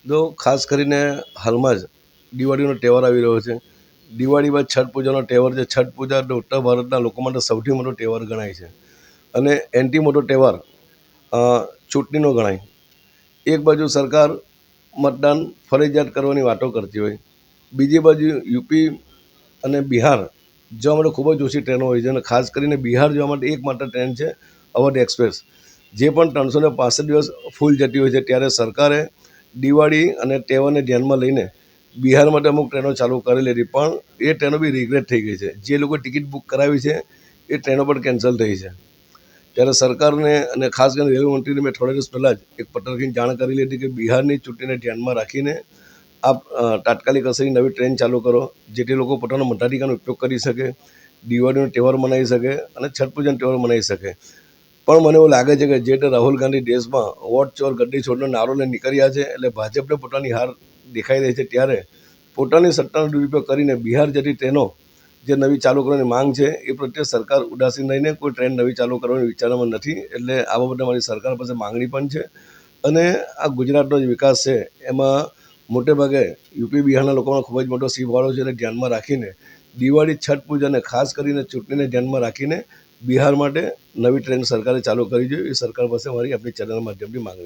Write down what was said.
તો ખાસ કરીને હાલમાં જ દિવાળીનો તહેવાર આવી રહ્યો છે. દિવાળી બાદ છઠ પૂજાનો તહેવાર છે. છઠ પૂજા તો ઉત્તર ભારતના લોકો માટે સૌથી મોટો તહેવાર ગણાય છે અને એનાથી મોટો તહેવાર ચૂંટણીનો ગણાય. એક બાજુ સરકાર મતદાન ફરજિયાત કરવાની વાતો કરતી હોય, બીજી બાજુ યુપી અને બિહાર જવા માટે ખૂબ જ ઓછી ટ્રેનો હોય છે અને ખાસ કરીને બિહાર જવા માટે એકમાત્ર ટ્રેન છે અવધ એક્સપ્રેસ, જે પણ 365 દિવસ ફૂલ જતી હોય છે. ત્યારે સરકારે દિવાળી અને તહેવારને ધ્યાનમાં લઈને બિહાર માટે અમુક ટ્રેનો ચાલુ કરેલી હતી, પણ એ ટ્રેનો બી રિગ્રેટ થઈ ગઈ છે. જે લોકો ટિકિટ બુક કરાવી છે એ ટ્રેનો પણ કેન્સલ થઈ છે. ત્યારે સરકારને અને ખાસ કરીને રેલવે મંત્રીને મેં થોડા દિવસ પહેલાં જ એક પત્ર લખીને જાણ કરેલી હતી કે બિહારની ચૂંટણીને ધ્યાનમાં રાખીને આપ તાત્કાલિક અસરથી નવી ટ્રેન ચાલુ કરો, જેથી લોકો પોતાનો મતાધિકારનો ઉપયોગ કરી શકે, દિવાળીનો તહેવાર મનાવી શકે અને છઠ પૂજાનો તહેવાર મનાવી શકે. પણ મને એવું લાગે છે કે જે રીતે રાહુલ ગાંધી દેશમાં વોટ ચોર ગદ્દી છોડનો નારો લઈને નીકળ્યા છે, એટલે ભાજપને પોતાની હાર દેખાઈ રહી છે. ત્યારે પોતાની સત્તાનો દુરુપયોગ કરીને બિહાર જતી ટ્રેનો જે નવી ચાલુ કરવાની માંગ છે એ પ્રત્યે સરકાર ઉદાસીન રહીને કોઈ ટ્રેન નવી ચાલુ કરવાની વિચારમાં નથી. એટલે આ બાબતે મારી સરકાર પાસે માંગણી પણ છે અને આ ગુજરાતનો જે વિકાસ છે એમાં મોટે ભાગે યુપી બિહારના લોકોનો ખૂબ જ મોટો સીફવાળો છે. એટલે ધ્યાનમાં રાખીને દિવાળી, છઠ પૂજાને ખાસ કરીને ચૂંટણીને ધ્યાનમાં રાખીને બિહાર માટે નવી ટ્રેન સરકારે ચાલુ કરવી જોઈએ. એ સરકાર પાસે મારી આપણી ચેનલ માધ્યમથી માંગણી છે.